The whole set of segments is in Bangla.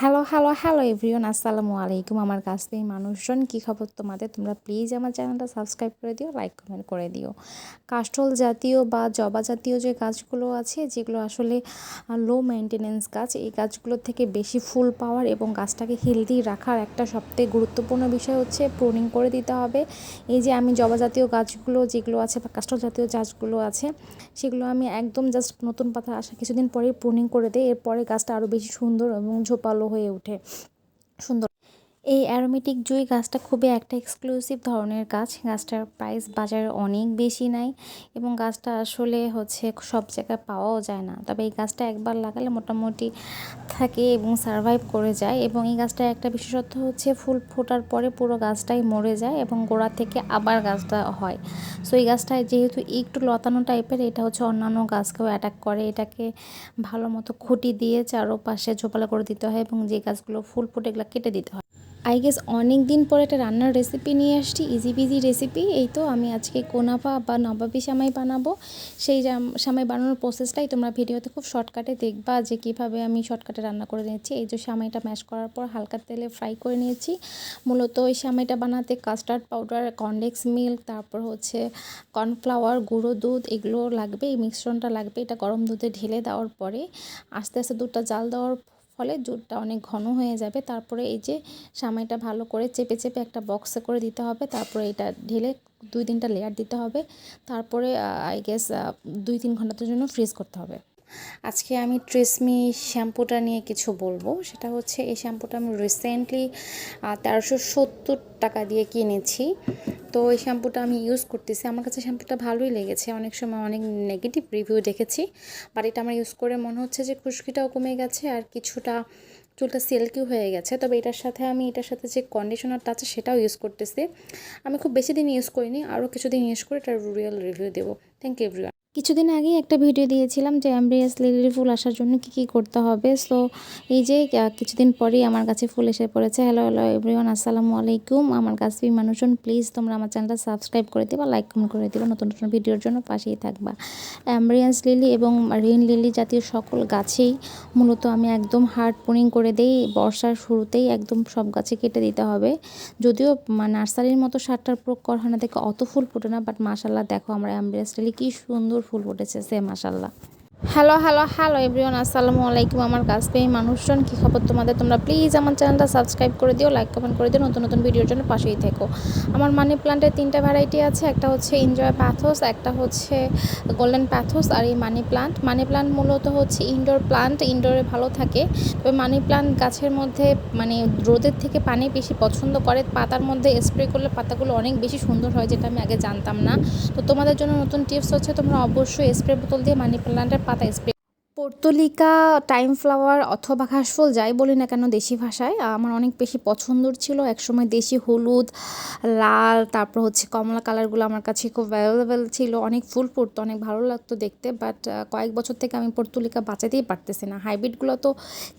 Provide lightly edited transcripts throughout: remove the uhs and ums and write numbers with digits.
হ্যালো এভরিওয়ান, আসসালামু আলাইকুম। আমার কাছ থেকে মানুষজন, কী খবর তোমাদের? তোমরা প্লিজ আমার চ্যানেলটা সাবস্ক্রাইব করে দিও, লাইক কমেন্ট করে দিও। কাস্টল জাতীয় বা জবা জাতীয় যে গাছগুলো আছে, যেগুলো আসলে লো মেনটেনেন্স গাছ, এই গাছগুলোর থেকে বেশি ফুল পাওয়ার এবং গাছটাকে হেলদি রাখার একটা সবথেকে গুরুত্বপূর্ণ বিষয় হচ্ছে প্রুনিং করে দিতে হবে। এই যে আমি জবা জাতীয় গাছগুলো যেগুলো আছে বা কাস্টল জাতীয় গাছগুলো আছে, সেগুলো আমি একদম জাস্ট নতুন পাতা আসা কিছুদিন পরেই প্রুনিং করে দিই। এরপরে গাছটা আরও বেশি সুন্দর এবং ঝোপালো হয়ে ওঠে, সুন্দর। এই অ্যারোমেটিক জুঁই গাছটা খুবই একটা এক্সক্লুসিভ ধরনের গাছ। গাছটার প্রাইস বাজারে অনেক বেশি নাই এবং গাছটা আসলে সব জায়গায় পাওয়াও যায় না। তবে এই গাছটা একবার লাগালে মোটামুটি থাকে এবং সারভাইভ করে যায়। এবং এই গাছটার একটা বিশেষত্ব হচ্ছে ফুল ফোটার পরে পুরো গাছটাই মরে যায় এবং গোড়া থেকে আবার গাছটা হয়। সো এই গাছটায় যেহেতু একটু লতানো টাইপের, এটা অন্যান্য গাছকেও অ্যাটাক করে। এটাকে ভালো মতো খুঁটি দিয়ে চারোপাশে ঝোপালো করে দিতে হয় এবং যে গাছগুলো ফুল ফোটে এগুলো কেটে দিতে হয়। আই গেস অনেক দিন পরে একটা রান্নার রেসিপি নিয়ে আসছি, ইজি বিজি রেসিপি। এই তো আমি আজকে কোনাফা বা নবাবী সেমাই বানাবো। সেই সেমাই বানানোর প্রসেসটাই তোমরা ভিডিওতে খুব শর্টকাটে দেখবা, যে কীভাবে আমি শর্টকাটে রান্না করে নিয়েছি। এই যে সেমাইটা ম্যাশ করার পর হালকা তেলে ফ্রাই করে নিয়েছি। মূলত ওই সেমাইটা বানাতে কাস্টার্ড পাউডার, কনডেন্স মিল্ক, তারপর কর্নফ্লাওয়ার, গুঁড়ো দুধ, এগুলো লাগবে। এই মিশ্রণটা লাগবে। এটা গরম দুধে ঢেলে দেওয়ার পরে আস্তে আস্তে দুধটা জাল দেওয়ার ফলে দুধটা অনেক ঘন হয়ে যাবে। তারপরে এই যে সেমাইটা ভালো করে চেপে চেপে একটা বক্সে করে দিতে হবে। তারপরে এটা ঢেলে 2-3টা লেয়ার দিতে হবে। তারপরে আই গেস 2-3 ঘন্টার জন্য ফ্রিজ করতে হবে। আজকে আমি ট্রেসমি শ্যাম্পুটা নিয়ে কিছু বলবো। সেটা হচ্ছে, এই শ্যাম্পুটা আমি রিসেন্টলি 1370 টাকা দিয়ে কিনেছি। তো এই শ্যাম্পুটা আমি ইউজ করতেছি। আমার কাছে শ্যাম্পুটা ভালোই লেগেছে। অনেক সময় অনেক নেগেটিভ রিভিউ দেখেছি, বাট এটা আমার ইউজ করে মনে হচ্ছে যে খুশকিটাও কমে গেছে আর কিছুটা চুলটা সিল্কিও হয়ে গেছে। তবে এটার সাথে যে কন্ডিশনারটা আছে সেটাও ইউজ করতেছি। আমি খুব বেশি দিন ইউজ করিনি, আরও কিছুদিন ইউজ করে এটার রিয়েল রিভিউ দেবো। Thank you everyone. কিছুদিন আগে একটা ভিডিও দিয়েছিলাম যে অ্যাম্ব্রিয়াস লিলির ফুল আসার জন্য কী করতে হবে। সো এই যে কিছুদিন পরেই আমার কাছে ফুল এসে পড়েছে। হ্যালো এভরিওয়ান, আসসালামু আলাইকুম। আমার কাছে মানুষজন, প্লিজ তোমরা আমার চ্যানেলটা সাবস্ক্রাইব করে দিবা, লাইক কমেন্ট করে দিবা, নতুন নতুন ভিডিওর জন্য পাশেই থাকবা। অ্যাম্ব্রিয়াস লিলি এবং রেইন লিলি জাতীয় সকল গাছেই মূলত আমি একদম হার্ড প্রুনিং করে দেই। বর্ষার শুরুতেই একদম সব গাছে কেটে দিতে হবে। যদিও নার্সারির মতো সারটার প্রয়োগ করা হয় না, দেখে অত ফুল ফোটে না, বাট মাশাল্লাহ দেখো আমার অ্যাম্ব্রিয়াস লিলি কী সুন্দর ফুল ফুটেছে, সে মাশাল্লাহ। হ্যালো এভরিওয়ান, আসসালামু আলাইকুম। আমার কাছ থেকে মানুষজন, কী খবর তোমাদের? তোমরা প্লিজ আমার চ্যানেলটা সাবস্ক্রাইব করে দিও, লাইক কমেন্ট করে দিও, নতুন নতুন ভিডিওর জন্য পাশেই থেকো। আমার মানি প্ল্যান্টের 3টা ভ্যারাইটি আছে। একটা হচ্ছে এনজয় প্যাথোস, একটা হচ্ছে গোল্ডেন প্যাথোস, আর এই মানি প্ল্যান্ট মূলত হচ্ছে ইনডোর প্ল্যান্ট, ইনডোরে ভালো থাকে। তবে মানি প্ল্যান্ট গাছের মধ্যে রোদের থেকে পানি বেশি পছন্দ করে। পাতার মধ্যে স্প্রে করলে পাতাগুলো অনেক বেশি সুন্দর হয়, যেটা আমি আগে জানতাম না। তো তোমাদের জন্য নতুন টিপস হচ্ছে, তোমরা অবশ্যই স্প্রে বোতল দিয়ে মানি প্ল্যান্টের পাতা স্প্রে। পর্তুলিকা, টাইম ফ্লাওয়ার অথবা ঘাসফুল যাই বলি না কেন দেশি ভাষায়, আমার অনেক বেশি পছন্দর ছিল। একসময় দেশি হলুদ, লাল, তারপর কমলা কালারগুলো আমার কাছে খুব অ্যাভেলেবেল ছিল। অনেক ফুল ফুটতো, অনেক ভালো লাগতো দেখতে। বাট কয়েক বছর থেকে আমি পর্তুলিকা বাঁচাতেই পারতেছি না। হাইব্রিডগুলো তো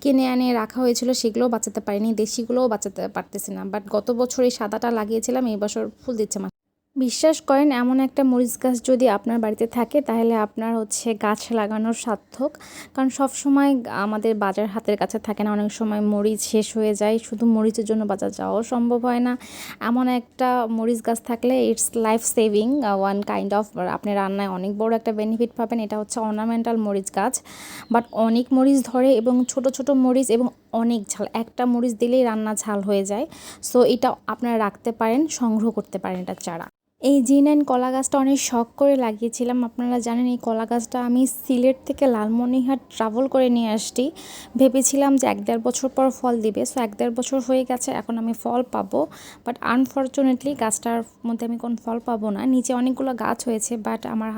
কিনে আনে রাখা হয়েছিল, সেগুলোও বাঁচাতে পারিনি, দেশিগুলোও বাঁচাতে পারতেছি না। বাট গত বছর এই সাদাটা লাগিয়েছিলাম, এই বছর ফুল দিচ্ছে। বিশ্বাস করেন, এমন একটা মরিচ গাছ যদি আপনার বাড়িতে থাকে তাহলে আপনার গাছ লাগানোর সার্থক। কারণ সব সময় আমাদের বাজার হাতের কাছে থাকে না, অনেক সময় মরিচ শেষ হয়ে যায়। শুধু মরিচের জন্য বাজার যাওয়াও সম্ভব হয় না। এমন একটা মরিচ গাছ থাকলে it's life saving one kind of. আপনি রান্নায় অনেক বড় একটা বেনিফিট পাবেন। এটা অর্নামেন্টাল মরিচ গাছ, বাট অনেক মরিচ ধরে এবং ছোট ছোট মরিচ এবং অনেক ঝাল। একটা মরিচ দিলেই রান্না ঝাল হয়ে যায়। সো এটা আপনারা রাখতে পারেন, সংগ্রহ করতে পারেন এটা চারা। এই জিন কলা গাছটা অনেক শখ করে লাগিয়েছিলাম। আপনারা জানেন এই কলা গাছটা আমি সিলেট থেকে লালমনিরহাট ট্রাভেল করে নিয়ে আসছি। ভেবেছিলাম যে 1-1.5 বছর পর ফল দিবে। সো 1-1.5 বছর হয়ে গেছে, এখন আমি ফল পাবো। বাট আনফর্চুনেটলি গাছটার মধ্যে আমি কোন ফল পাবো না। নিচে অনেকগুলো গাছ হয়েছে, বাট আমার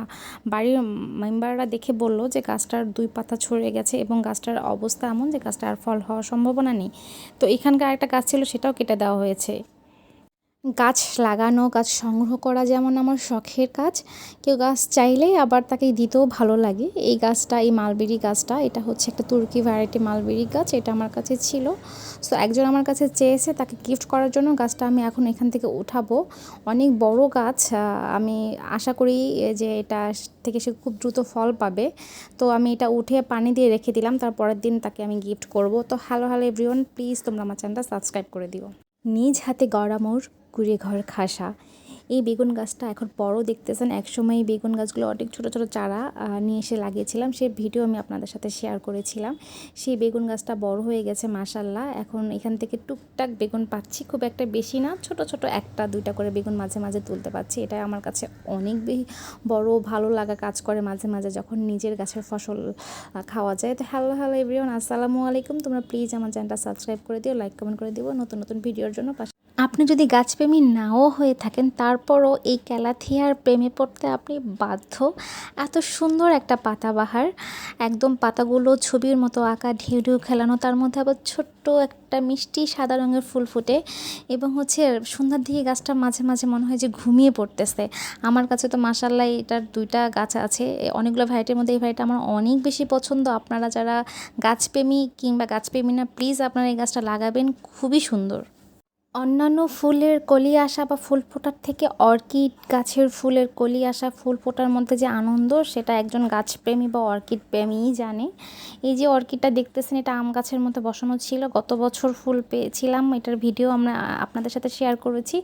বাড়ির মেম্বাররা দেখে বলল যে গাছটার 2 পাতা ছড়ে গেছে এবং গাছটার অবস্থা এমন যে গাছটার আর ফল হওয়ার সম্ভাবনা নেই। তো এখানকার একটা গাছ ছিল, সেটাও কেটে দেওয়া হয়েছে। গাছ লাগানো, গাছ সংগ্রহ করা যেমন আমার শখের কাজ, কেউ গাছ চাইলেই আবার তাকে দিতেও ভালো লাগে। এই গাছটা, এই মালবেরি গাছটা, এটা হচ্ছে একটা তুর্কি ভ্যারাইটি মালবেরি গাছ। এটা আমার কাছে ছিল, সো একজন আমার কাছে চেয়েছে, তাকে গিফট করার জন্য গাছটা আমি এখন এখান থেকে উঠাবো। অনেক বড় গাছ, আমি আশা করি যে এটা থেকে সে খুব দ্রুত ফল পাবে। তো আমি এটা উঠে পানি দিয়ে রেখে দিলাম, তারপরের দিন তাকে আমি গিফট করব। তো হ্যালো এভরিওয়ান, প্লিজ তোমরা আমার চ্যানেলটা সাবস্ক্রাইব করে দিও। নিজ হাতে গড়া মোর কুড়ে ঘর খাসা। এই বেগুন গাছটা এখন বড় দেখতেছেন। একসময় এই বেগুন গাছগুলো অনেক ছোটো ছোটো চারা নিয়ে এসে লাগিয়েছিলাম, সেই ভিডিও আমি আপনাদের সাথে শেয়ার করেছিলাম। সেই বেগুন গাছটা বড় হয়ে গেছে মাশাল্লাহ। এখন এখান থেকে টুকটাক বেগুন পাচ্ছি, খুব একটা বেশি না, ছোট ছোট একটা দুইটা করে বেগুন মাঝে মাঝে তুলতে পারছি। এটা আমার কাছে অনেক বড় ভালো লাগা কাজ করে মাঝে মাঝে, যখন নিজের গাছের ফসল খাওয়া যায়। তো হ্যালো এভরিওয়ান, আসসালামু আলাইকুম। তোমরা প্লিজ আমার চ্যানেলটা সাবস্ক্রাইব করে দিও, লাইক কমেন্ট করে দিও নতুন নতুন ভিডিওর জন্য। আপনি যদি গাছপ্রেমী নাও হয়ে থাকেন, তারপরও এই ক্যালাথিয়ার প্রেমে পড়তে আপনি বাধ্য। এত সুন্দর একটা পাতাবাহার, একদম পাতাগুলো ছবির মতো আঁকা, ঢেউ ঢেউ খেলানো, তার মধ্যে আবার ছোট্ট একটা মিষ্টি সাদা রঙের ফুল ফুটে, এবং হচ্ছে সন্ধ্যার দিকে গাছটা মাঝে মাঝে মনে হয় যে ঘুমিয়ে পড়তেছে। আমার কাছে তো মাশাল্লাহ এটার দুইটা গাছ আছে, অনেকগুলো ভ্যারাইটির মধ্যে এই ভ্যারাইটি আমার অনেক বেশি পছন্দ। আপনারা যারা গাছপ্রেমী কিংবা গাছপ্রেমী না, প্লিজ আপনারা এই গাছটা লাগাবেন, খুবই সুন্দর। অন্যান্য ফুলের কলি আসা বা ফুল ফোটার থেকে অর্কিড গাছের ফুলের কলি আসা, ফুল ফোটার মধ্যে যে আনন্দ, সেটা একজন গাছপ্রেমী বা অর্কিড প্রেমীই জানে। এই যে অর্কিডটা দেখতেছেন, এটা আম গাছের মধ্যে বসানো ছিল, গত বছর ফুল পেয়েছিলাম, এটার ভিডিও আমরা আপনাদের সাথে শেয়ার করেছি।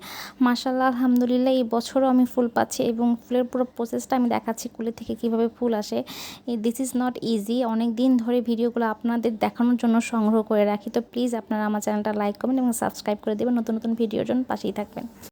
মাশাআল্লাহ আলহামদুলিল্লাহ এই বছরও আমি ফুল পাচ্ছি, এবং ফুলের পুরো প্রসেসটা আমি দেখাচ্ছি, কুলে থেকে কিভাবে ফুল আসে। This is not easy. অনেক দিন ধরে ভিডিওগুলো আপনাদের দেখানোর জন্য সংগ্রহ করে রাখি। তো প্লিজ আপনারা আমার চ্যানেলটা লাইক কমেন্ট এবং সাবস্ক্রাইব করে দেবেন, নতুন নতুন ভিডিওর জন্য পাশেই থাকবেন।